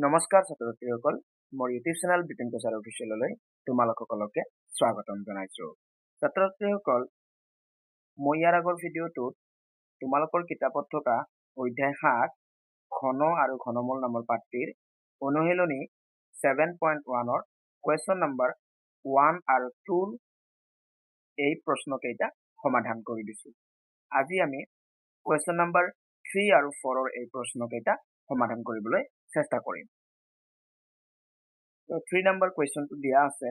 নমস্কাৰ ছাত্ৰ-ছাত্ৰীসকল মোৰ ইউটিউব চেনেল বিপিন প্ৰচাৰ অফিচিয়েললৈ তোমালোকসকলকে স্বাগতম জনাইছো। ছাত্ৰ-ছাত্ৰীসকল মই ইয়াৰ আগৰ ভিডিঅ'টোত তোমালোকৰ কিতাপত থকা অধ্যায় 7 ঘন আৰু ঘনমূল নামৰ পাঠটিৰ অনুশীলনী 7.1 কুৱেশ্যন নম্বৰ 1 আৰু 2 এই প্ৰশ্নকেইটা সমাধান কৰি দিছো। আজি আমি কুৱেশ্যন নম্বৰ 3 আৰু 4 এই প্ৰশ্নকেইটা সমাধান কৰিবলৈ চেষ্টা কৰিম। তো 3 নম্বৰ কুৱেশ্যনটো দিয়া আছে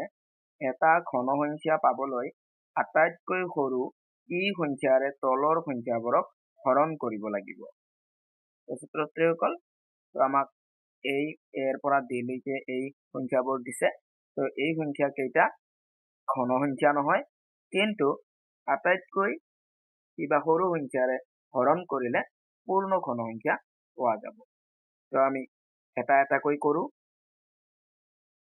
এটা ঘন সংখ্যা পাবলৈ আটাইতকৈ সৰু ই সংখ্যাৰে তলৰ সংখ্যাবোৰক হৰণ কৰিব লাগিব। তো ছাত্ৰ-ছাত্ৰীসকল তো আমাক এই এৰ পৰা দিলৈকে এই সংখ্যাবোৰ দিছে। তো এই সংখ্যা কেইটা ঘন সংখ্যা নহয়, কিন্তু আটাইতকৈ কিবা সৰু সংখ্যাৰে হৰণ কৰিলে পূৰ্ণ ঘন সংখ্যা পোৱা যাব। তো আমি এটা এটাকৈ কৰো।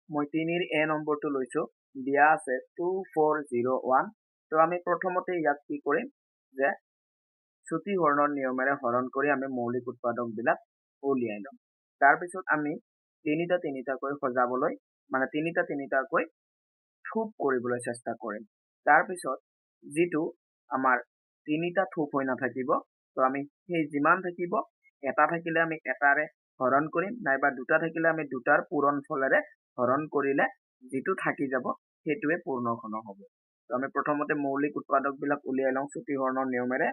মই 3 এ নম্বৰটো লৈছো, দিয়া আছে 2401। তো আমি প্ৰথমতে ইয়াত কি কৰিম যে ছুটি হৰণৰ নিয়মেৰে হৰণ কৰি আমি মৌলিক উৎপাদক বিলাক উলিয়াই লম। তাৰ পিছত আমি তিনিটাকৈ সজাবলৈ মানে তিনিটাকৈ থুপ কৰিবলৈ চেষ্টা কৰিম। তাৰ পিছত যিটো আমাৰ তিনিটা থুপ হৈ নাথাকিব, তো আমি সেই যিমান থাকিব এটা থাকিলে আমি এটাৰে হৰণ কৰিম, নাইবা দুটা থাকিলে আমি দুটাৰ পূৰণ ফলেৰে হৰণ কৰিলে যিটো থাকি যাব সেইটোৱে পূৰ্ণ ঘন হ'ব। তো আমি প্ৰথমতে মৌলিক উৎপাদক বিলাক উলিয়াই লওঁ ছুটি হৰণৰ নিয়মেৰে।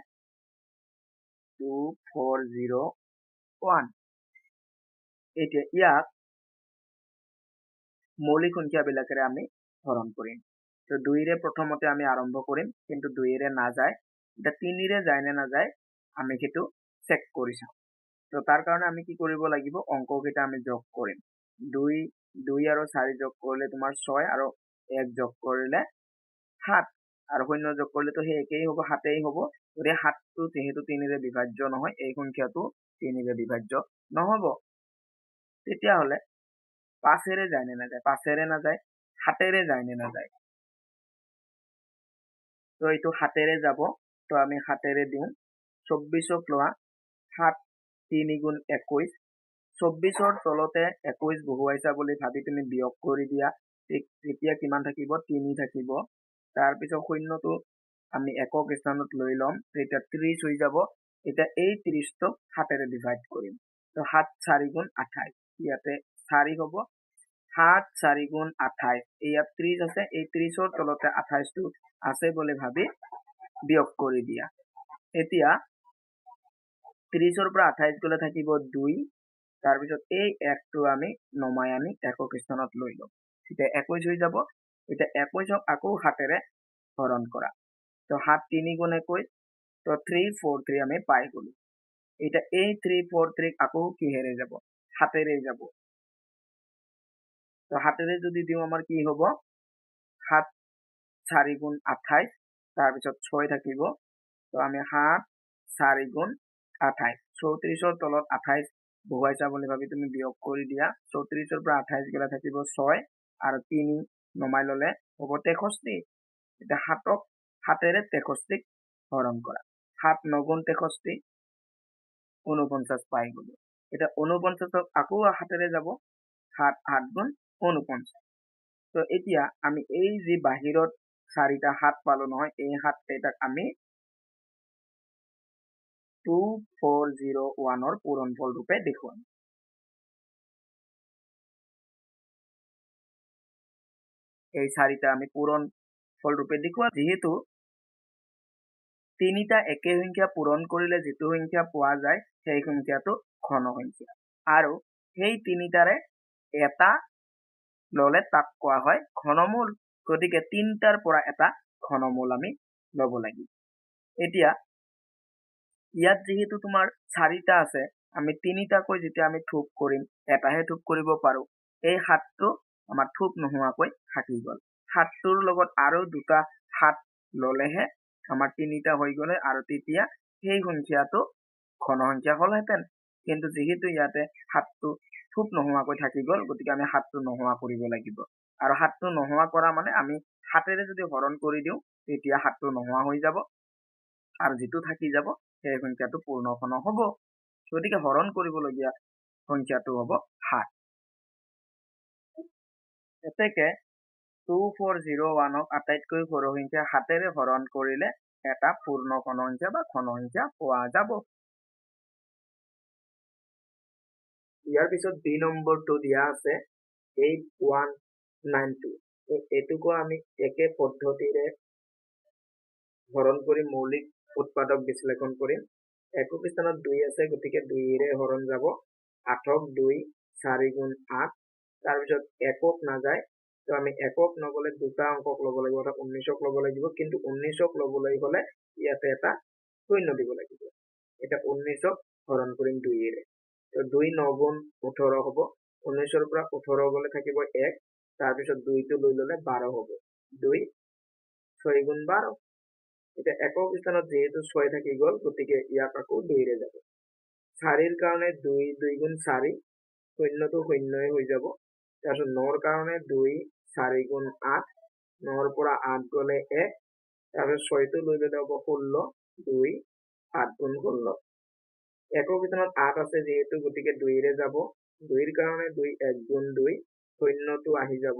2401 এতিয়া ইয়াক মৌলিক সংখ্যা বিলাকেৰে আমি হৰণ কৰিম। তো 2ৰে প্ৰথমতে আমি আৰম্ভ কৰিম, কিন্তু 2ৰে নাযায়। এতিয়া 3ৰে যায় নে নাযায় আমি সেইটো চেক কৰি চাওঁ। তো তাৰ কাৰণে আমি কি কৰিব লাগিব, অংককেইটা আমি যোগ কৰিম। 2 আৰু 4 যোগ কৰিলে তোমাৰ 6 আৰু 1 যোগ কৰিলে 7 আৰু 0 যোগ কৰিলেতো সেই একেই হ'ব, 7এই হ'ব। গতিকে 7টো যিহেতু 3ৰে বিভাজ্য নহয়, এই সংখ্যাটো 3ৰে বিভাজ্য নহ'ব। তেতিয়াহ'লে 5ৰে যায় নে নাযায়, 5ৰে নাযায়, 7ৰে যায় নে নাযায়। তো এইটো 7ৰে যাব। তো আমি 7ৰে দিওঁ। 24ক লোৱা, 7 3 গুণ 21। 24ৰ তলতে 21 বহুৱাইছা বুলি ভাবি তুমি বিয়োগ কৰি দিয়া, তেতিয়া কিমান থাকিব, 3 থাকিব। তাৰপিছত শূন্যটো আমি একক স্থানত লৈ ল'ম, তেতিয়া 30 হৈ যাব। এতিয়া এই 30টোক 7ৰে ডিভাইড কৰিম। তো 7 4 গুণ 28, ইয়াতে 4 হ'ব। 7 4 গুণ 28, ইয়াত 30 আছে, এই 30ৰ তলতে 28টো আছে বুলি ভাবি বিয়োগ কৰি দিয়া। এতিয়া 30ৰ পৰা 28 গ'লে থাকিব 2। তাৰপিছত এই 1টো আমি নমাই আনি একক স্থানত লৈ ল'ম, এতিয়া 21 হৈ যাব। এতিয়া 21ক আকৌ 7ৰে হৰণ কৰা। তো 7 3 গুণ 21, তো 343 আমি পাই গ'লো। এতিয়া এই 343 আকৌ কিহেৰে যাব, 7ৰে যাব। তো 7ৰে যদি দিওঁ আমাৰ কি হ'ব, 7 4 গুণ 28, তাৰপিছত 6 থাকিব। তো আমি 7 4 গুণ 28, 34ৰ তলত 28 বহুৱাইছা বুলি ভাবি তুমি বিয়োগ কৰি দিয়া। 34ৰ পৰা 28 গ'লে থাকিব 6 আৰু 3 নমাই ল'লে হ'ব 63। এতিয়া 7ক 7ৰে 63ক হৰণ কৰা। 7 9 গুণ 63, 49 পাই গ'লো। এতিয়া 49ক আকৌ 7ৰে যাব, 7 8 গুণ 49। তো এতিয়া আমি এই যি বাহিৰত 4টা 7 পালো নহয়, এই 7 কেইটাক আমি 2401ৰ পূৰণফল ৰূপে দেখুৱাম। এই 4টা আমি পূৰণফল ৰূপে দেখুৱাম। যিহেতু 3টা একে সংখ্যা পূৰণ কৰিলে যিটো সংখ্যা পোৱা যায় সেই সংখ্যাটো ঘন সংখ্যা, আৰু সেই 3টাৰে এটা ললে তাক কোৱা হয় ঘনমূল। গতিকে 3টাৰ পৰা এটা ঘনমূল আমি ল'ব লাগিব। এতিয়া ইয়াত যিহেতু তোমাৰ 4টা আছে, আমি 3টাকৈ যেতিয়া আমি থুপ কৰিম, এটাহে থুপ কৰিব পাৰো। এই 7টো আমাৰ থুপ নোহোৱাকৈ থাকি গ'ল। 7টোৰ লগত আৰু দুটা 7 ললেহে আমাৰ 3টা হৈ গ'লে, আৰু তেতিয়া সেই সংখ্যাটো ঘন সংখ্যা হ'লহেঁতেন। কিন্তু যিহেতু ইয়াতে 7টো থুপ নোহোৱাকৈ থাকি গ'ল, গতিকে আমি 7টো নোহোৱা কৰিব লাগিব। আৰু 7টো নোহোৱা কৰা মানে আমি 7ৰে যদি হৰণ কৰি দিওঁ, তেতিয়া 7টো নোহোৱা হৈ যাব, আৰু যিটো থাকি যাব সেই সংখ্যাটো পূৰ্ণ ঘন হ'ব। গতিকে হৰণ কৰিবলগীয়া সংখ্যাটো হ'ব 7। এতেকে 2401ক আটাইতকৈ সৰু সংখ্যা হাতেৰে হৰণ কৰিলে এটা পূৰ্ণ ঘন সংখ্যা বা ঘন সংখ্যা পোৱা যাব। ইয়াৰ পিছত বি নম্বৰটো দিয়া আছে 8192। এইটোকো আমি একে পদ্ধতিৰে হৰণ কৰি মৌলিক উৎপাদক বিশ্লেষণ কৰিম। একক স্থানত 2 আছে, গতিকে 2ৰে হৰণ যাব। 8ক 2 4 গুণ 8। তাৰপিছত একক নাযায়, তো আমি একক নগলে দুটা অংকক ল'ব লাগিব, অৰ্থাৎ 19ক ল'ব লাগিব। কিন্তু 19ক ল'বলৈ হলে ইয়াতে এটা শূন্য দিব লাগিব। এটা 19ক হৰণ কৰিম 2ৰে, তো 2 9 গুণ 18 হ'ব। 19ৰ পৰা 18 গলে থাকিব 1, তাৰপিছত 2টো লৈ ললে 12 হ'ব। 2 6 গুণ 12। এতিয়া একক স্থানত যেহেতু 6 থাকি গল, গতিকে ইয়াক আকৌ 2ৰে যাব। 4ৰ কাৰণে 2 2 গুণ 4, শূন্যটো শূন্যই হৈ যাব। তাৰপিছত 9ৰ কাৰণে 2 4 গুণ 8, 9ৰ পৰা 8 গলে 1, তাৰপিছত 6টো লৈ ললে হ'ব 16, 2 8 গুণ 16। একক স্থানত 8 আছে যেহেতু, গতিকে 2ৰে যাব। 2ৰ কাৰণে 2 1 গুণ 2, শূন্যটো আহি যাব।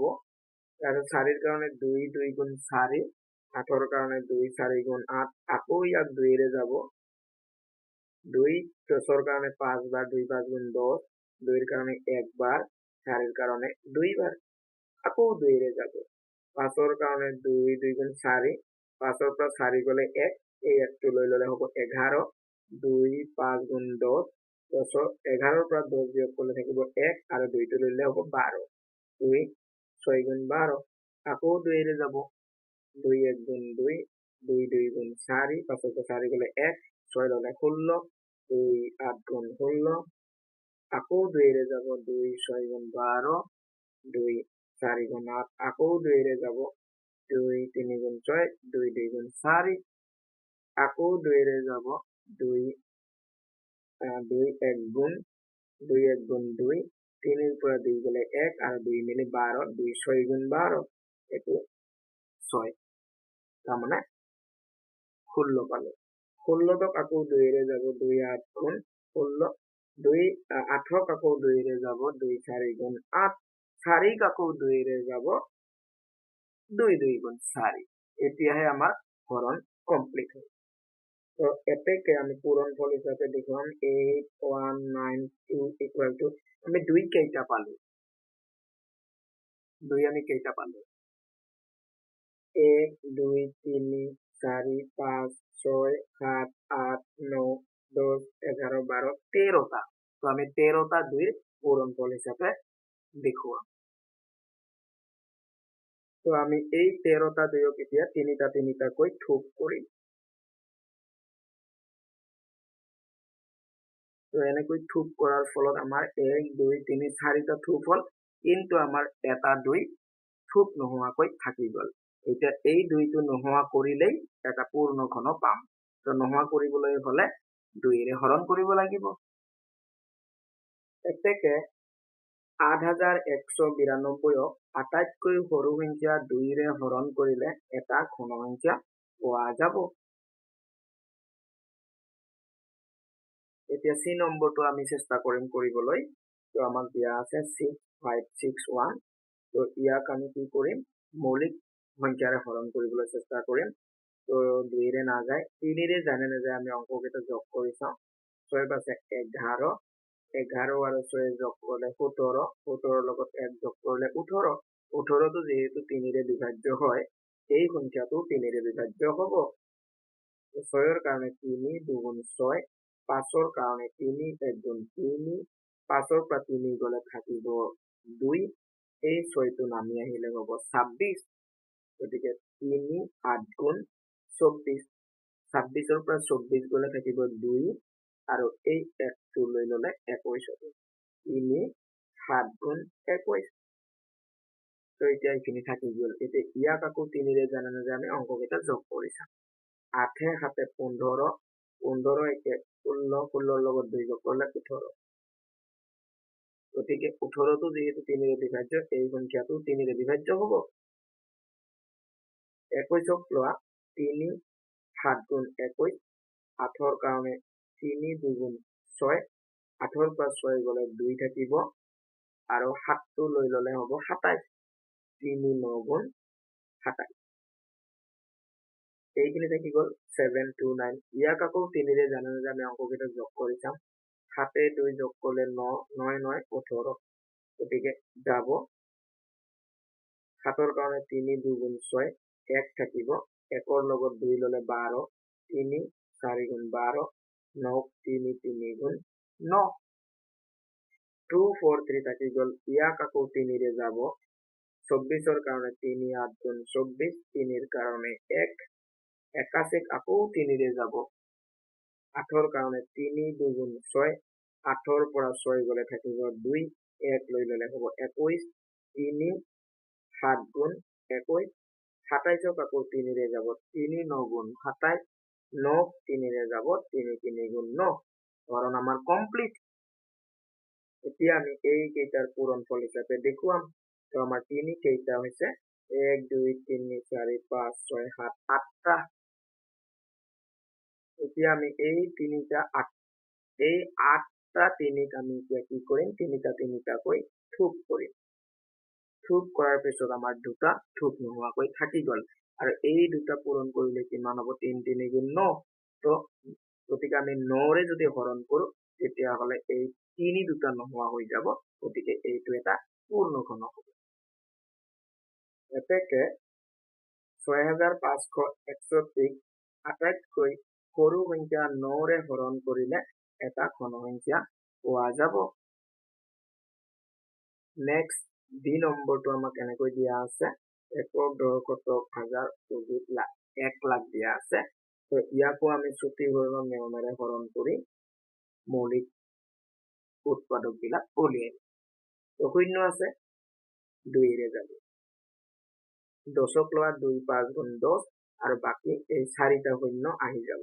তাৰপিছত 4ৰ কাৰণে 2 2 গুণ 4, 8ৰ কাৰণে 2 4 গুণ 8, আকৌ ইয়াক 2ৰে যাব। 2 10ৰ কাৰণে 5 বাৰ, 2 5 গুণ 10, 2ৰ কাৰণে 1 বাৰ, 4ৰ কাৰণে 2 বাৰ, আকৌ 2ৰে যাব। 5ৰ কাৰণে 2 2 গুণ 4, 5ৰ পৰা 4 গলে 1, এই 1টো লৈ ললে হ'ব 11, 2 5 গুণ 10, 11ৰ পৰা 10 বিয়োগ কৰিলে থাকিব 1, আৰু 2টো লৈ ললে হ'ব 12, 2 6 গুণ 12, আকৌ 2ৰে যাব। 2 1 গুণ 2, 2 2 গুণ 4, 5ৰ পৰা 4 গলে 1, 6 ললে 16, 2 8 গুণ 16, আকৌ 2ৰে যাব। 2 6 গুণ 12, 2 4 গুণ 8, আকৌ 2ৰে যাব। 2 3 গুণ 6, 2 2 গুণ 4, আকৌ 2ৰে যাব। 2 1 গুণ 2 1 গুণ 2, 3ৰ পৰা 2 গলে 1, আৰু 2 মিলি 12, 2 6 গুণ 12, এইটো 6, তাৰমানে 16 পালো। 16ক আকৌ 2ৰে যাব। 2 8 গুণ 16, 2 8ক আকৌ 2ৰে যাব। 2 4 গুণ 8, 4ক আকৌ 2ৰে যাব। 2 2 গুণ 4। এতিয়াহে আমাৰ হৰণ কমপ্লিট হয়। তো এতেকে আমি পূৰণফল হিচাপে দেখুৱাম 8192 ইকুৱেল টু, আমি 2 কেইটা পালো? 2 আমি কেইটা পালো? 1 2 3 4 5 6 7 8 9 10 11 12 13টা। তো আমি 13টা 2ৰ পূৰণফল হিচাপে দেখুৱাম। তো আমি এই 13টা 2ক এতিয়া তিনিটা তিনিটাকৈ থোপ কৰিম। তো এনেকৈ থোপ কৰাৰ ফলত আমাৰ 1 2 3 4টা থোপ হল, কিন্তু আমাৰ এটা 2 থোপ নোহোৱাকৈ থাকি গল। এতিয়া এই 2টো নোহোৱা কৰিলেই এটা পূৰ্ণ ঘন পাম। তো নোহোৱা কৰিবলৈ হলে 2ৰে হৰণ কৰিব লাগিব। এতেকে 8192ক আটাইতকৈ সৰু সংখ্যা 2ৰে হৰণ কৰিলে এটা ঘন সংখ্যা পোৱা যাব। এতিয়া চি নম্বৰটো আমি চেষ্টা কৰিম কৰিবলৈ। তো আমাক দিয়া আছে 6561। তো ইয়াক আমি কি কৰিম? মৌলিক সংখ্যাৰে হৰণ কৰিবলৈ চেষ্টা কৰিম। তো 2ৰে নাযায়, 3ৰে জানে নাযায় আমি অংককেইটা যোগ কৰি চাওঁ। 6 5 11, 11 আৰু 6 যোগ কৰিলে 17, 17ৰ লগত 1 যোগ কৰিলে 18, 18টো যিহেতু 3ৰে বিভাজ্য হয়, এই সংখ্যাটো 3ৰে বিভাজ্য হব। 6ৰ কাৰণে 3 2 গুণ 6, 5ৰ কাৰণে 3 1 গুণ 3, 5ৰ পৰা 3 গলে থাকিব 2, এই 6টো নামি আহিলে হব 26, গতিকে 3 8 গুণ 24, 26ৰ পৰা 24 গলে থাকিব 2, আৰু এই 1টো লৈ ললে 21 হব। 3 7 গুণ 21। তো এতিয়া এইখিনি থাকি গল। এতিয়া ইয়াক আকৌ 3ৰে জানে নাযায় আমি অংককেইটা যোগ কৰি চাম। 8 7 15, 15 1 16, 16ৰ লগত 2 যোগ কৰিলে 18, গতিকে 18টো যিহেতু 3ৰে বিভাজ্য, এই সংখ্যাটো 3ৰে বিভাজ্য হব। 21ক লোৱা 3 7 গুণ 21, 8ৰ কাৰণে 3 2 গুণ 6, 8ৰ পৰা 6 গলে 2 থাকিব, আৰু 7টো লৈ ললে হব 27, 3 9 গুণ 27 এইখিনি থাকি গ'ল 729 ইয়াক আকৌ 3 ৰে জানে যে আমি অংককেইটা যোগ কৰি চাম 7 2 যোগ কৰিলে 9 9 9 18 গতিকে যাব 7 কাৰণে 3 2 গুণ 6 1 থাকিব 1 লগত 2 ললে 12 3 4 গুণ 12 9 3 3 গুণ 9 2 4 3 থাকি গ'ল ইয়াক আকৌ 3 ৰে যাব 24 কাৰণে 3 8 গুণ 24 3 কাৰণে 1 81 আকৌ 3 ৰে যাব 8 কাৰণে 3 2 গুণ 6 8 পৰা 6 গলে থাকিব 2 1 লৈ ললে হ'ব 21 3 7 গুণ 21 27 আকৌ 3 ৰে যাব 3 9 গুণ 27 9 3 ৰে যাব 3 3 গুণ 9 হৰণ আমাৰ কমপ্লিট এতিয়া আমি এই কেইটাৰ পূৰণফল হিচাপে দেখুৱাম তো আমাৰ 3 কেইটা হৈছে 1 2 3 4 5 6 7 8টা এতিয়া আমি এই 8টা 3ক আমি এতিয়া কি কৰিম 3টা কৈ থোপ কৰিম থোপ কৰাৰ পিছত আমাৰ দুটা থোপ নোহোৱাকৈ থাকি গ'ল আৰু এই দুটা পূৰণ কৰিলে কিমান হ'ব 3 3 গুণ 9 তো গতিকে আমি 9 ৰে যদি হৰণ কৰো তেতিয়াহ'লে এই 3 দুটা নোহোৱা হৈ যাব গতিকে এইটো এটা পূৰ্ণ ঘনক হ'ব এতেকে 6531 আটাইতকৈ সৰু সংখ্যা 9 ৰে হৰণ কৰিলে এটা ঘন সংখ্যা পোৱা যাব নেক্সট ডি নম্বৰটো আমাক এনেকৈ দিয়া আছে 1 লাখ দিয়া আছে তো ইয়াকো আমি চুটি হৰণৰ নিয়মেৰে হৰণ কৰি মৌলিক উৎপাদক বিলাক উলিয়াই তো শূন্য আছে 2 ৰে যাব 10ক লোৱা 2 5 গুণ 10 আৰু বাকি এই 4টা শূন্য আহি যাব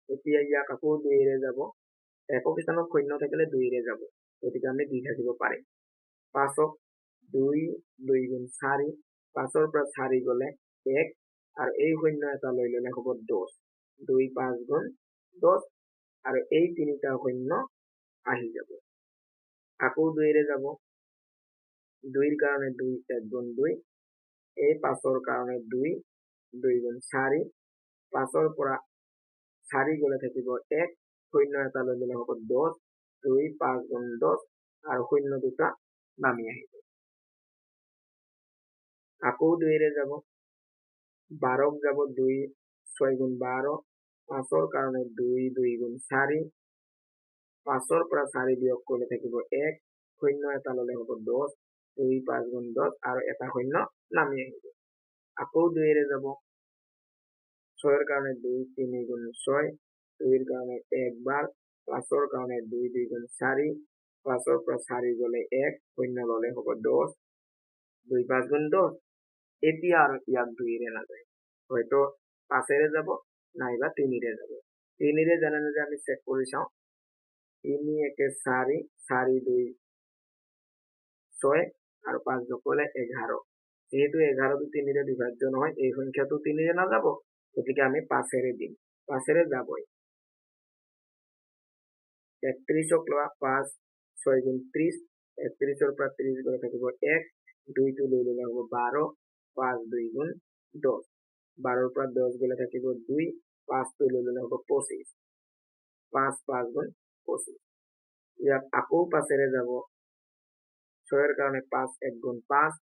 এতিয়া ইয়াক আকৌ 2 ৰে যাব একক স্থানত শূন্য থাকিলে 2 ৰে যাব গতিকে আমি 2 থাকিব পাৰিম 5ক 2 2 গুণ 4 5ৰ পৰা 4 গলে 1 আৰু এই শূন্য এটা লৈ ললে হ'ব 10 2 5 গুণ 10 আৰু এই 3টা শূন্য আহি যাব আকৌ 2 ৰে যাব 2 কাৰণে 2 1 গুণ 2 এই 5ৰ কাৰণে 2 2 গুণ 4 5ৰ পৰা 4 গলে থাকিব 1 শূন্য এটা লৈ ললে হ'ব 10 2 5 গুণ 10 আৰু শূন্য দুটা নামি আহিব আকৌ 2 ৰে যাব 12ক যাব 2 6 গুণ 12 5ৰ কাৰণে 2 2 গুণ 4 5ৰ পৰা 4 বিয়োগ কৰিলে থাকিব 1 শূন্য এটা ললে হ'ব 10 2 5 গুণ 10 আৰু এটা শূন্য নামি আহিব আকৌ 2 ৰে যাব 6ৰ কাৰণে 2 3 গুণ 6 2 কাৰণে 1 বাৰ 5ৰ কাৰণে 2 2 গুণ 4 5ৰ পৰা 4 গলে 1 শূন্য ললে হ'ব 10 2 5 গুণ 10 এতিয়া আৰু ইয়াক 2 ৰে নাযায় হয়তো 5 ৰে যাব নাইবা 3 ৰে যাব 3 ৰে জানে যে আমি চেক কৰি চাওঁ 3 1 4 4 2 6 আৰু 5 যোগ কৰিলে 11 যেহেতু 11 টো 3 ৰে বিভাজ্য নহয় এই সংখ্যাটো 3 ৰে নাযাব গতিকে আমি 5 ৰে দিম 5 ৰে যাবই 31ক লোৱা 5 6 গুণ 30 31ৰ পৰা 30 গলে থাকিব 1 2 টো লৈ ললে হ'ব 12 5 2 গুণ 10 12ৰ পৰা 10 গলে থাকিব 2 5 টো লৈ ললে হ'ব 25 5 5 গুণ 25 ইয়াক আকৌ 5 ৰে যাব 6ৰ কাৰণে 5 1 গুণ 5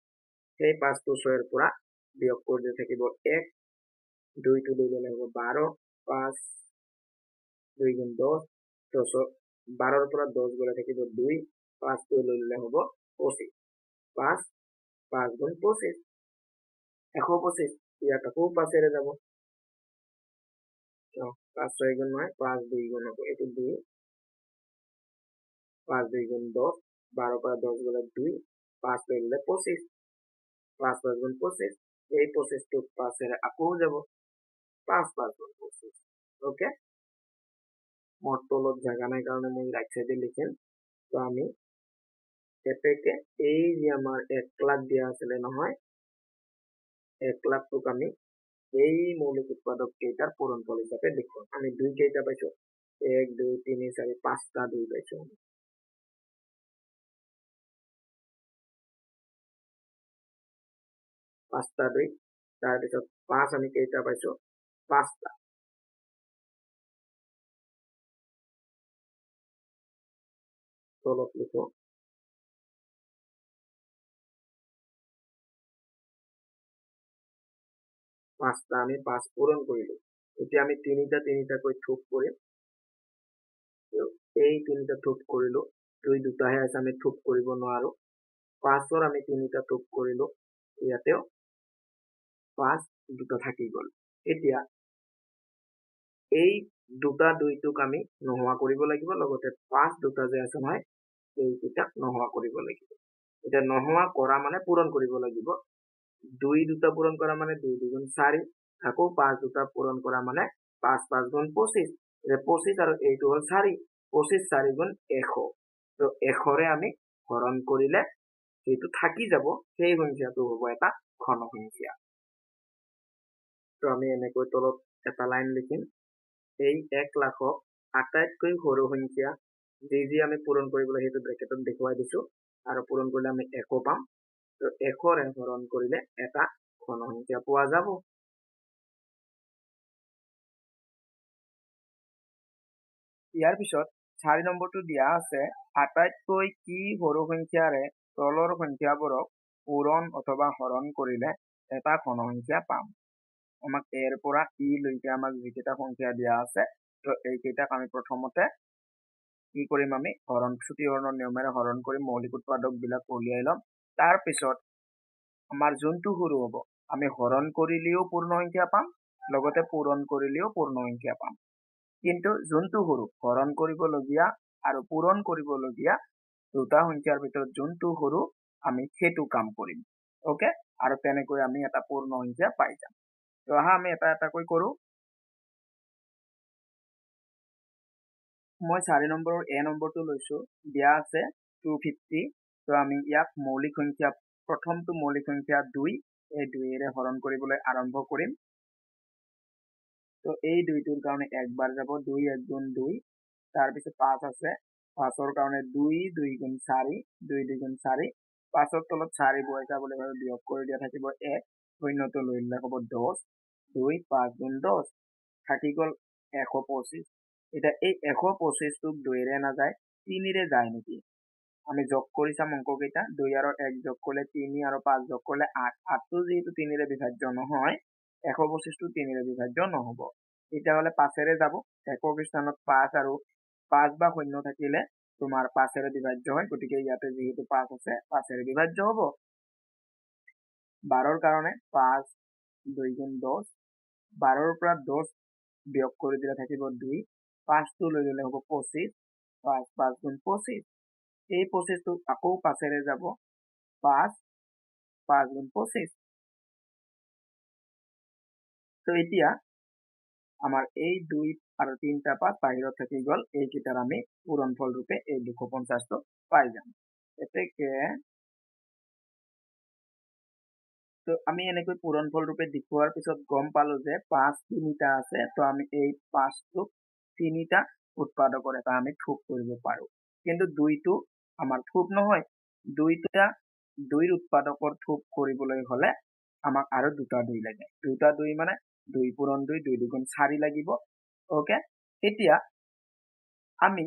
সেই 5 টো 6ৰ পৰা বিয়োগ কৰিলে থাকিব 1 2 টো লৈ ললে হ'ব 12 5 2 গুণ 10 12ৰ পৰা 10 গলে থাকিব 2 5 টো লৈ ললে হ'ব 25 5 5 গুণ 25 125 ইয়াক আকৌ 5 ৰে যাব 5 6 গুণ নহয় 5 2 গুণ হ'ব এইটো 2 5 2 গুণ 10 12 পৰা 10 গলে 2 5 লৈ ললে 25 5 5 গুণ 25 এই 25 টো 5 ৰে আকৌ যাব 5 5 গুণ 25 ওকে মোৰ তলত জাগা নাই কাৰণে মই ৰাইট সাইডে লিখিম তো আমি এতেকে এই যে আমাৰ 1 লাখ দিয়া আছিলে নহয় 1 লাখটোক আমি এই মৌলিক উৎপাদক কেইটাৰ পূৰণফল হিচাপে দেখুৱাম আমি 2 কেইটা পাইছো 1 2 3 4 5টা 2 পাইছো 5টা 2 তাৰপিছত 5 আমি কেইটা পাইছো 5টা তলত লিখো 5টা আমি 5 পূৰণ কৰিলো এতিয়া আমি তিনিটাকৈ থোপ কৰিম এই তিনিটা থোপ কৰিলো দুটাহে আছে আমি থোপ কৰিব নোৱাৰো 5ৰ আমি তিনিটা থোপ কৰিলো ইয়াতেও 5 দুটা থাকি গল এতিয়া এই দুটা দুইটোক আমি নোহোৱা কৰিব লাগিব লগতে 5 দুটা যে আছে নহয় এইকেইটা নোহোৱা কৰিব লাগিব এতিয়া নোহোৱা কৰা মানে পূৰণ কৰিব লাগিব 2 দুটা পূৰণ কৰা মানে 2 2 4 আকৌ 5 দুটা পূৰণ কৰা মানে 5 5 গুণ 25 25 আৰু এইটো হল 4 25 4 গুণ 100 তো 100ৰে আমি হৰণ কৰিলে যেটো থাকি যাব সেই সংখ্যাটো হ'ব এটা ঘন সংখ্যা তো আমি এনেকৈ তলত এটা লাইন লিখিম এই 1 লাখক আটাইতকৈ সৰু সংখ্যা যি আমি পূৰণ কৰিবলৈ হেতু ব্ৰেকেটত দেখুৱাই দিছো আৰু পূৰণ কৰিলে আমি 100 পাম তো 100ৰে হৰণ কৰিলে এটা ঘন সংখ্যা পোৱা যাব ইয়াৰ পিছত 4 নম্বৰটো দিয়া আছে আটাইতকৈ কি সৰু সংখ্যাৰে তলৰ সংখ্যাবোৰক পূৰণ অথবা হৰণ কৰিলে এটা ঘন সংখ্যা পাম আমাক এৰ পৰা ই লৈকে আমাক যিকেইটা সংখ্যা দিয়া আছে তো এইকেইটাক আমি প্ৰথমতে কি কৰিম আমি হৰণ ছুটি হৰণৰ নিয়মেৰে হৰণ কৰি মৌলিক উৎপাদক বিলাক উলিয়াই লম তাৰ পিছত আমাৰ যোনটো সৰু হ'ব আমি হৰণ কৰিলেও পূৰ্ণ সংখ্যা পাম লগতে পূৰণ কৰিলেও পূৰ্ণ সংখ্যা পাম কিন্তু যোনটো সৰু হৰণ কৰিবলগীয়া আৰু পূৰণ কৰিবলগীয়া দুটা সংখ্যাৰ ভিতৰত যোনটো সৰু আমি সেইটো কাম কৰিম ওকে আৰু তেনেকৈ আমি এটা পূৰ্ণ সংখ্যা পাই যাম তো আহা আমি এটা এটাকৈ কৰো মই 4 নম্বৰৰ এ নম্বৰটো লৈছো দিয়া আছে 250 তো আমি ইয়াক মৌলিক সংখ্যা প্ৰথমটো মৌলিক সংখ্যা 2 এই 2ৰে হৰণ কৰিবলৈ আৰম্ভ কৰিম তো এই 2টোৰ কাৰণে একবাৰ যাব 2 1 গুণ 2 তাৰ পিছত 5 আছে 5ৰ কাৰণে 2 2 গুণ 4 2 2 গুণ 4 5ৰ তলত 4 বহাই যাবলৈ হ'লে বিয়োগ কৰি দিয়া থাকিব 1 শূন্যটো লৈ ললে হ'ব 10 2 5 গুণ 10 থাকি গল 125 এটা এই 125 টোক 2ৰে নাযায় 3ৰে যায় নেকি আমি যোগ কৰি চাম অংককেইটা 2 আৰু 1 যোগ কৰিলে 3 আৰু 5 যোগ কৰিলে 8 8টো যেহেতু 3ৰে বিভাজ্য নহয় 125 টো 3ৰে বিভাজ্য নহব তেতিয়াহ'লে 5ৰে যাব একক স্থানত 5 আৰু 5 বা শূন্য থাকিলে তোমাৰ 5ৰে বিভাজ্য হয় গতিকে ইয়াতে যেহেতু 5 আছে 5ৰে বিভাজ্য হ'ব 12ৰ কাৰণে 5 2 গুণ 10 12ৰ পৰা 10 বিয়োগ কৰি দিলে থাকিব 2 5টো লৈ ললে হ'ব 25 5 5 গুণ 25 এই 25 টো আকৌ 5ৰে যাব 5 5 গুণ 25 তো এতিয়া আমাৰ এই 2 আৰু 3টা 5 বাহিৰত থাকি গল এইকেইটাৰ আমি পূৰণফল ৰূপে এই 250 টো পাই যাম এতেকে তো আমি এনেকৈ পূৰণফল ৰূপে দেখুৱাৰ পিছত গম পালো যে 5 3টা আছে তো আমি এই 5টোক 3টা উৎপাদকৰ এটা আমি থোপ কৰিব পাৰো কিন্তু 2টো আমাৰ থোপ নহয় 2ৰ উৎপাদকৰ থোপ কৰিবলৈ হলে আমাক আৰু দুটা 2 লাগে দুটা 2 মানে 2 পূৰণ 2 2 2 4 লাগিব ওকে এতিয়া আমি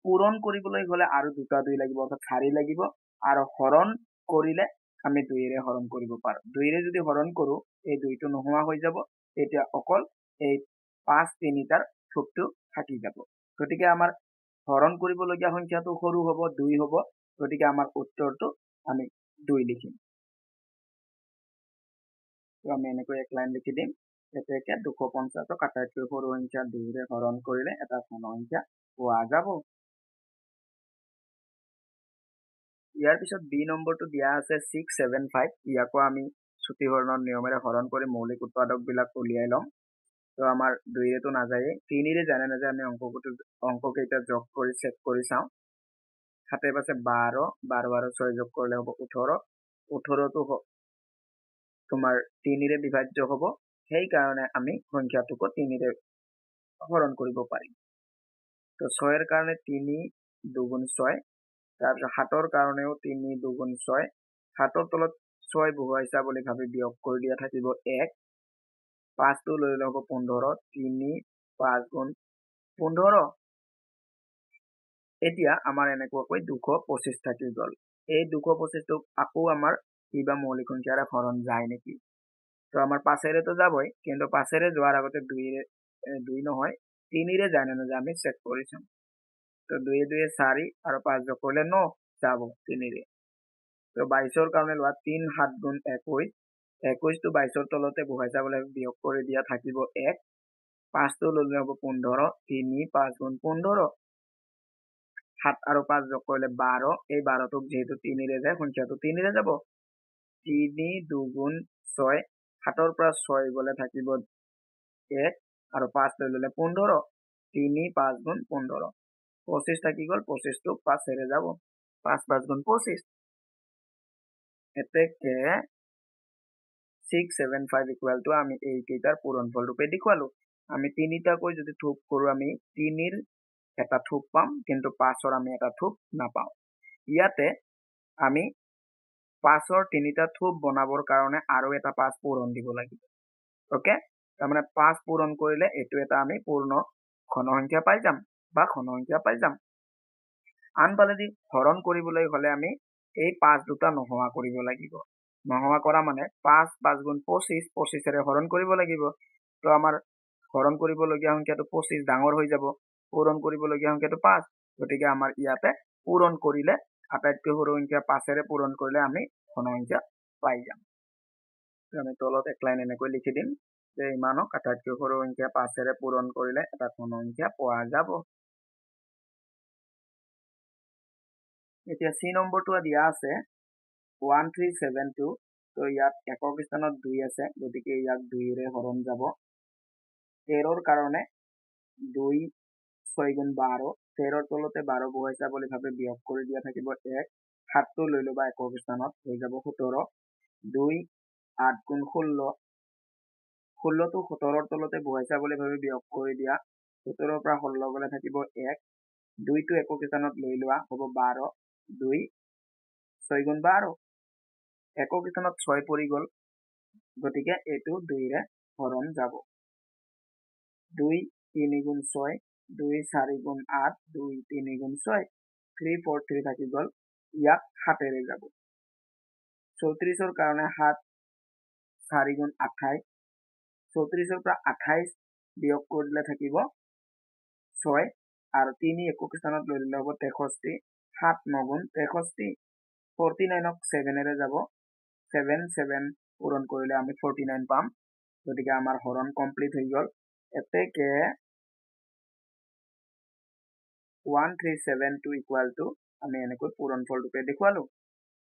পূৰণ কৰিবলৈ গলে আৰু দুটা 2 লাগিব অৰ্থাৎ 4 লাগিব আৰু হৰণ কৰিলে আমি 2ৰে হৰণ কৰিব পাৰো 2ৰে যদি হৰণ কৰো এই 2টো নোহোৱা হৈ যাব তেতিয়া অকল এই 5 3টাৰ থোপটো থাকি যাব গতিকে আমাৰ হৰণ কৰিবলগীয়া সংখ্যাটো সৰু হ'ব 2 হ'ব গতিকে আমাৰ উত্তৰটো আমি 2 লিখিম তো আমি এনেকৈ এক লাইন লিখি দিম এতেকে 250ক আটাইতকৈ সৰু সংখ্যা 2ৰে হৰণ কৰিলে এটা ঘন সংখ্যা পোৱা যাব ইয়াৰ পিছত বি নম্বৰটো দিয়া আছে 675 ইয়াকো আমি ছুটি হৰণৰ নিয়মেৰে হৰণ কৰি মৌলিক উৎপাদক বিলাক উলিয়াই লম তো আমাৰ 2ৰেটো নাযায় 3ৰে জানে নাযায় আমি অংককেইটা যোগ কৰি চেক কৰি চাওঁ 7 5 12 12 আৰু 6 যোগ কৰিলে হ'ব 18 18টো তোমাৰ 3ৰে বিভাজ্য হ'ব সেই কাৰণে আমি সংখ্যাটোক 3ৰে হৰণ কৰিব পাৰিম তো 6ৰ কাৰণে 3 2 গুণ 6 তাৰপিছত 7ৰ কাৰণেও 3 2 গুণ 6 7ৰ তলত 6 বহু হিচাপ বুলি ভাবি বিয়োগ কৰি দিয়া থাকিব 1 5টো লৈ ল'ব 15 3 5 গুণ 15 এতিয়া আমাৰ এনেকুৱাকৈ 225 থাকি গ'ল এই 225টোক আকৌ আমাৰ কিবা মৌলিক সংখ্যাৰে হৰণ যায় নেকি তো আমাৰ 5ৰে তো যাবই কিন্তু 5ৰে যোৱাৰ আগতে 2 নহয় 3ৰে যায় না নাযায় আমি চেক কৰি চাম তো 2 2 4 আৰু 5 যোগ কৰিলে 9 যাব 3ৰে তো 22ৰ কাৰণে লোৱা 3 7 গুণ 21 21টো 22ৰ তলতে বহাই যাবলৈ বিয়োগ কৰি দিয়া থাকিব 1 5টো ল'লে হ'ব 15 3 5 গুণ 15 7 আৰু 5 যোগ কৰিলে 12 এই 12টোক যেহেতু 3ৰে যায় সংখ্যাটো 3ৰে যাব 3 2 গুণ 6 7ৰ পৰা 6 গ'লে থাকিব 1 আৰু 5 লৈ ল'লে 15 3 5 গুণ 15 25 থাকি গ'ল 25টোক 5ৰে যাব 5 5 গুণ 25 এতেকে 675 ইকুয়াল টু আমি এইকেইটাৰ পূৰণফল ৰূপে দেখুৱালো আমি তিনিটাকৈ যদি থোপ কৰো আমি 3ৰ এটা থোপ পাম কিন্তু 5ৰ আমি এটা থোপ নাপাওঁ ইয়াতে আমি 5ৰ তিনিটা থোপ বনাবৰ কাৰণে আৰু এটা 5 পূৰণ দিব লাগিব ওকে তাৰমানে 5 পূৰণ কৰিলে এইটো এটা আমি পূৰ্ণ ঘন সংখ্যা পাই যাম বা ঘন সংখ্যা পাই যাম আনফালেদি হৰণ কৰিবলৈ হলে আমি এই 5 দুটা নোহোৱা কৰিব লাগিব নোহোৱা কৰা মানে 5 5 গুণ 25 25ৰে হৰণ কৰিব লাগিব তো আমাৰ হৰণ কৰিবলগীয়া সংখ্যাটো 25 ডাঙৰ হৈ যাব পূৰণ কৰিবলগীয়া সংখ্যাটো 5 গতিকে আমাৰ ইয়াতে পূৰণ কৰিলে আটাইতকৈ সৰু সংখ্যা 5ৰে পূৰণ কৰিলে আমি ঘন সংখ্যা পাই যাম আমি তলত এক লাইন এনেকৈ লিখি দিম যে ইমানক আটাইতকৈ সৰু সংখ্যা 5ৰে পূৰণ কৰিলে এটা ঘন সংখ্যা পোৱা যাব এতিয়া সি নম্বৰটো দিয়া আছে 1372 তো ইয়াত একক স্থানত 2 আছে গতিকে ইয়াক 2ৰে হৰণ যাব 13ৰ কাৰণে 2 6 গুণ 12 13ৰ তলতে 12 বহাইছা বুলি ভাবে বিয়োগ কৰি দিয়া থাকিব 1 7টো লৈ ল'বা একক স্থানত হৈ যাব 17 2 8 গুণ 16 16টো 17ৰ তলতে বহাইছা বুলি ভাবি বিয়োগ কৰি দিয়া 17ৰ পৰা 16 গলে থাকিব 1 2টো একক স্থানত লৈ লোৱা হ'ব 12 2 6 গুণ 12 একক স্থানত 6 পৰি গ'ল গতিকে এইটো 2ৰে হৰণ যাব 2 3 গুণ 6 2 4 গুণ 8 2 3 গুণ 6 3 4 3 থাকি গ'ল ইয়াক 7ৰে যাব 34ৰ কাৰণে 7 4 গুণ 28 34ৰ পৰা 28 বিয়োগ কৰিলে থাকিব 6 আৰু 3 একক স্থানত লৈ ল'লে হ'ব 63 7 9 গুণ 63 49ক 7ৰে যাব 7 7 পূৰণ কৰিলে আমি 49 পাম গতিকে আমাৰ হৰণ কমপ্লিট হৈ গ'ল এতেকে 1372 ইকুয়াল টু আমি এনেকৈ পূৰণফল ৰূপে দেখুৱালো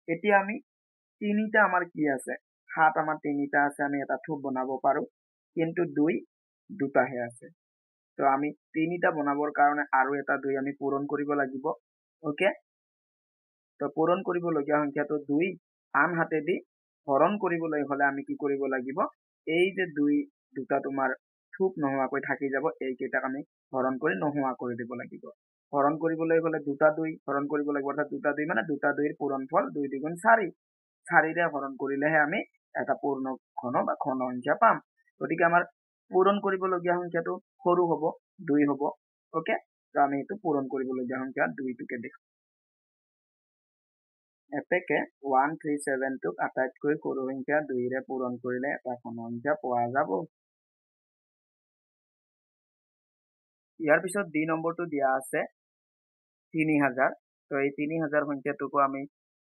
এতিয়া আমি তিনিটা আমাৰ কি আছে 7 আমাৰ তিনিটা আছে আমি এটা থোপ বনাব পাৰো কিন্তু 2 দুটাহে আছে তো আমি তিনিটা বনাবৰ কাৰণে আৰু এটা 2 আমি পূৰণ কৰিব লাগিব ওকে তো পূৰণ কৰিবলগীয়া সংখ্যাটো 2 আনহাতেদি হৰণ কৰিবলৈ হলে আমি কি কৰিব লাগিব এই যে 2 দুটা তোমাৰ থোপ নোহোৱাকৈ থাকি যাব এইকেইটাক আমি হৰণ কৰি নোহোৱা কৰি দিব লাগিব হৰণ কৰিবলৈ গলে দুটা 2 হৰণ কৰিব লাগিব অৰ্থাৎ দুটা 2 মানে দুটা 2ৰ পূৰণফল 2 2 গুণ 4 4ৰে হৰণ কৰিলেহে আমি এটা পূৰ্ণ ঘন বা ঘন সংখ্যা পাম গতিকে আমাৰ পূৰণ কৰিবলগীয়া সংখ্যাটো সৰু হ'ব 2 হ'ব ওকে তো আমি এইটো পূৰণ কৰিবলগীয়া সংখ্যা 2টোকে দেখো এতেকে 1372ক আটাইতকৈ সৰু সংখ্যা 2ৰে পূৰণ কৰিলে এটা ঘন সংখ্যা পোৱা যাব ইয়াৰ পিছত ডি নম্বৰটো দিয়া আছে 3000 তো এই 3000 সংখ্যাটোকো আমি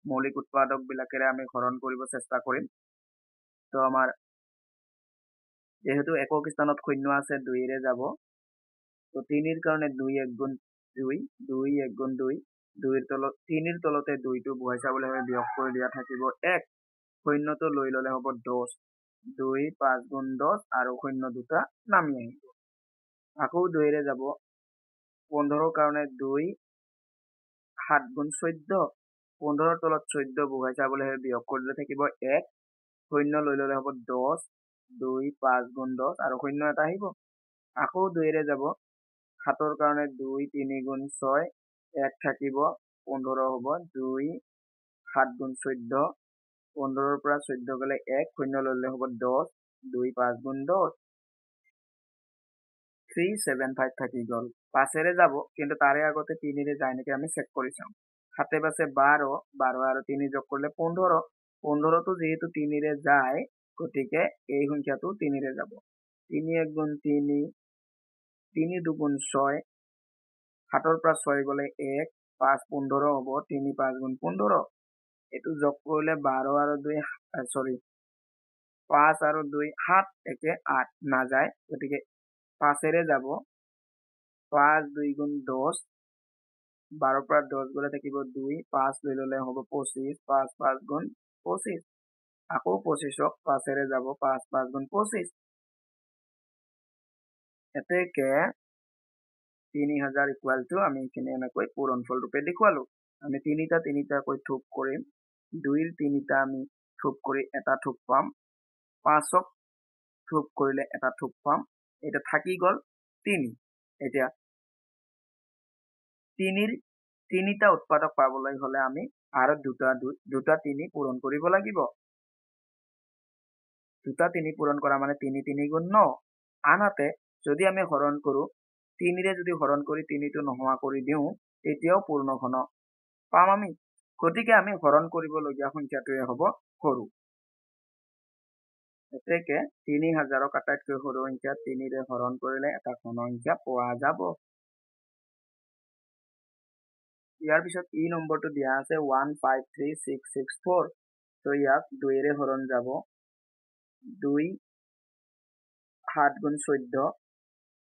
মৌলিক উৎপাদক বিলাকেৰে আমি হৰণ কৰিব চেষ্টা কৰিম তো আমাৰ যেহেতু একক স্থানত শূন্য আছে 2ৰে যাব তো 3ৰ কাৰণে 2 1 গুণ 2 2 1 গুণ 2 2ৰ তলত 3ৰ তলতে 2টো বহাইছা বুলি ভাবে বিয়োগ কৰি দিয়া থাকিব 1 শূন্যটো লৈ ল'লে হ'ব 10 2 5 গুণ 10 আৰু শূন্য দুটা নামি আহিব আকৌ 2ৰে যাব 15ৰ কাৰণে 2 7 গুণ 14 15ৰ তলত 14 বহাইছা বুলি ভাবে বিয়োগ কৰিলে থাকিব 1 শূন্য লৈ ল'লে হ'ব 10 2 5 গুণ 10 আৰু শূন্য এটা আহিব আকৌ 2ৰে যাব 7ৰ কাৰণে 2 3 গুণ 6 1 থাকিব 15 হ'ব 2 7 গুণ 14 15ৰ পৰা 14 গ'লে 1 শূন্য ল'লে হ'ব 10 2 5 গুণ 10 375 থাকি গ'ল 5ৰে যাব কিন্তু তাৰে আগতে 3ৰে যায় নেকি আমি চেক কৰি চাম 7 5 12 12 আৰু 3 যোগ কৰিলে 15 15টো যেহেতু 3ৰে যায় গতিকে এই সংখ্যাটো 3ৰে যাব 3 1 গুণ 3 3 2 গুণ 6 7ৰ পৰা 6 গ'লে 1 5 15 হ'ব 3 5 গুণ 15 এইটো যোগ কৰিলে 12 আৰু 2 5 আৰু 2 7 একে 8 নাযায় গতিকে 5ৰে যাব 5 2 গুণ 10 12ৰ পৰা 10 গ'লে থাকিব 2 5 লৈ ল'লে হ'ব 25 5 5 গুণ 25 আকৌ 25ক 5ৰে যাব 5 5 গুণ 25 এতেকে 3000 ইকুয়াল টু আমি এখানে এনেকৈ পূৰণফল ৰূপে দেখুৱালো আমি তিনিটাকৈ থোপ কৰিম 2ৰ 3টা আমি থোপ কৰি এটা থোপ পাম 5ক থোপ কৰিলে এটা থোপ পাম এটা থাকি গ'ল 3 এতিয়া 3ৰ 3টা উৎপাদক পাবলৈ হলে আমি আৰু দুটা 3 পূৰণ কৰিব লাগিব দুটা 3 পূৰণ কৰা মানে 3 3 গুণ 9 আনহাতে যদি আমি হৰণ কৰো 3ৰে যদি হৰণ কৰি 3টো নোহোৱা কৰি দিও তেতিয়াও পূৰ্ণ ঘন পাম আমি গতিকে আমি হৰণ কৰিবলগীয়া সংখ্যাটোৱে হ'ব সৰু এতেকে 3000ক আটাইতকৈ সৰু সংখ্যা 3ৰে হৰণ কৰিলে এটা ঘন সংখ্যা পোৱা যাব ইয়াৰ পিছত ই নম্বৰটো দিয়া আছে 153664 তো ইয়াক 2ৰে হৰণ যাব 2 7 গুণ 14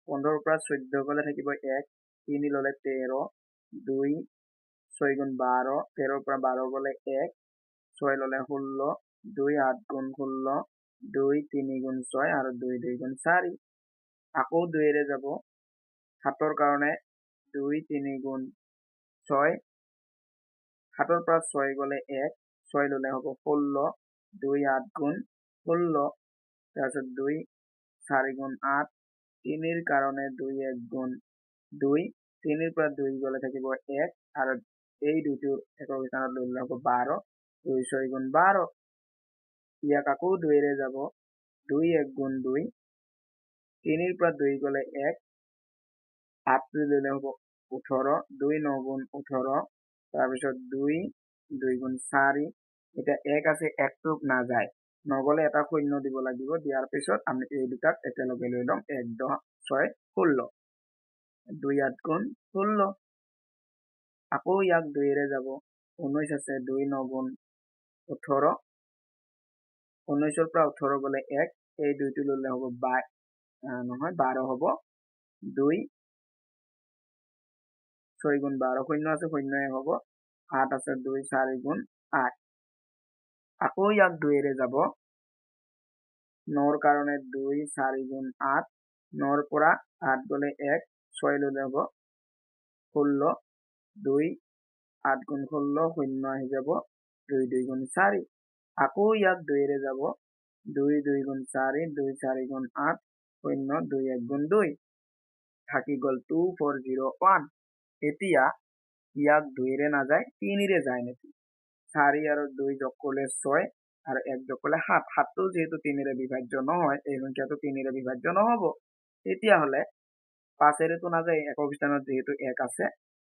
15ৰ পৰা 14 গ'লে থাকিব 1 3 ল'লে 13 2 6 গুণ 12 13ৰ পৰা 12 গ'লে 1 6 ল'লে 16 2 8 গুণ 16 2 3 গুণ 6 আৰু 2 2 গুণ 4 আকৌ 2ৰে যাব 7ৰ কাৰণে 2 3 গুণ 6 7ৰ পৰা 6 গ'লে 1 6 ল'লে হ'ব 16 2 8 গুণ 16 তাৰপিছত 2 4 গুণ 8 3ৰ কাৰণে 2 1 গুণ 2 3ৰ পৰা 2 গ'লে থাকিব 1 আৰু এই দুটো একক স্থানত লৈ ল'লে হ'ব 12 2 6 গুণ 12 ইয়াক আকৌ 2ৰে যাব 2 1 গুণ 2 3ৰ পৰা 2 গ'লে 1 8 লৈ ল'লে হ'ব 18 2 9 গুণ 18 তাৰপিছত 2 2 গুণ 4 এতিয়া 1 আছে 1টো নাযায় নগলে এটা শূন্য দিব লাগিব দিয়াৰ পিছত আমি এই দুটাক একেলগে লৈ লম 1 10 6 16 2 8 গুণ 16 আকৌ ইয়াক 2ৰে যাব 19 আছে 2 9 গুণ 18 19ৰ পৰা 18 গ'লে 1 এই দুইটো ল'লে হ'ব 12 হ'ব 2 6 গুণ 12 শূন্য আছে শূন্যই হ'ব 8 আছে 2 4 গুণ 8 আকৌ ইয়াক 2ৰে যাব 9ৰ কাৰণে 2 4 গুণ 8 9ৰ পৰা 8 গ'লে 1 6 ল'লে হ'ব 16 2 8 গুণ 16 শূন্য আহি যাব 2 2 গুণ 4 আকৌ ইয়াক 2ৰে যাব 2 2 গুণ 4 2 4 গুণ 8 শূন্য 2 1 গুণ 2 থাকি গ'ল 2401 এতিয়া ইয়াক 2ৰে নাযায় 3ৰে যায় নেকি 4 আৰু 2 যোগ কৰিলে 6 আৰু 1 যোগ কৰিলে 7 7টো যেহেতু 3ৰে বিভাজ্য নহয় এই সংখ্যাটো 3ৰে বিভাজ্য নহব তেতিয়াহ'লে 5ৰেতো নাযায় একক স্থানত যেহেতু 1 আছে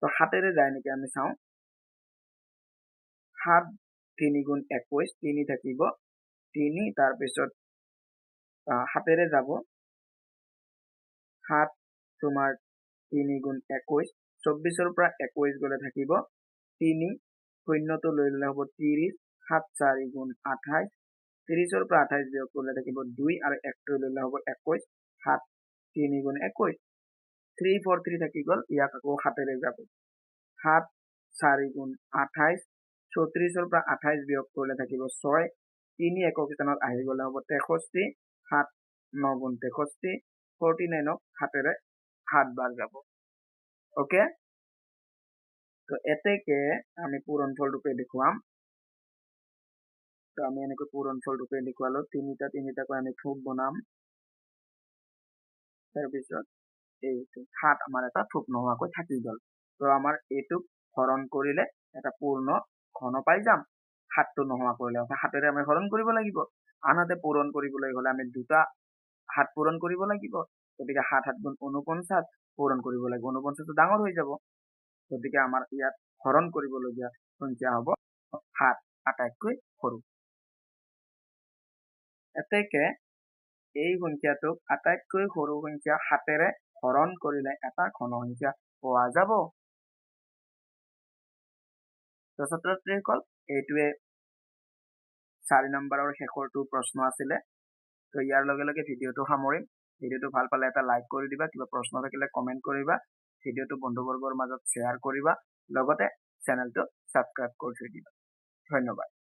তো 7ৰে যায় নেকি আমি চাওঁ 7 3 গুণ 21 3 থাকিব 3 তাৰপিছত 7ৰে যাব 7 তোমাৰ 3 গুণ 21 24ৰ পৰা 21 গ'লে থাকিব 3 শূন্যটো লৈ ল'লে হ'ব 30 7 4 গুণ 28 30ৰ পৰা 28 বিয়োগ কৰিলে থাকিব 2 আৰু 1টো ল'লে হ'ব 21 7 3 গুণ 21 343 থাকি গ'ল ইয়াক আকৌ 7ৰে যাব 7 4 গুণ 28 34ৰ পৰা 28 বিয়োগ কৰিলে থাকিব 6 3 একক স্থানত আহি গ'লে হ'ব 63 7 9 গুণ 63 49ক 7ৰে 7 বাৰ যাব ওকে তো এতেকে আমি পূৰণফল ৰূপে দেখুৱাম তো আমি এনেকৈ পূৰণফল ৰূপে দেখুৱালো তিনিটাকৈ আমি থোপ বনাম তাৰপিছত এইটো 7 আমাৰ এটা থোপ নোহোৱাকৈ থাকি গ'ল তো আমাৰ এইটোক হৰণ কৰিলে এটা পূৰ্ণ ঘন পাই যাম হাতটো নোহোৱা কৰিলে অৰ্থাৎ হাতেৰে আমি হৰণ কৰিব লাগিব। আনহাতে পূৰণ কৰিবলৈ হ'লে আমি দুটা হাত পূৰণ কৰিব লাগিব। গতিকে 7 7 গুণ 49 পূৰণ কৰিব লাগিব। 49টো ডাঙৰ হৈ যাব। গতিকে আমাৰ ইয়াত হৰণ কৰিবলগীয়া সংখ্যা হ'ব 7 আটাইতকৈ সৰু। এতেকে এই সংখ্যাটোক আটাইতকৈ সৰু সংখ্যা 7ৰে হৰণ কৰিলে এটা ঘন সংখ্যা পোৱা যাব। তো ছাত্ৰ-ছাত্ৰীসকল এইটোৱে 4 নম্বৰৰ শেষৰটো প্ৰশ্ন আছিলে। তো ইয়াৰ লগে লগে ভিডিঅ'টো সামৰিম। ভিডিঅ'টো ভাল পালে এটা লাইক কৰি দিবা, কিবা প্ৰশ্ন থাকিলে কমেণ্ট কৰিবা, ভিডিঅ'টো বন্ধুবৰ্গৰ মাজত শ্বেয়াৰ কৰিবা, লগতে চেনেলটো ছাবস্ক্ৰাইব কৰি থৈ দিবা। ধন্যবাদ।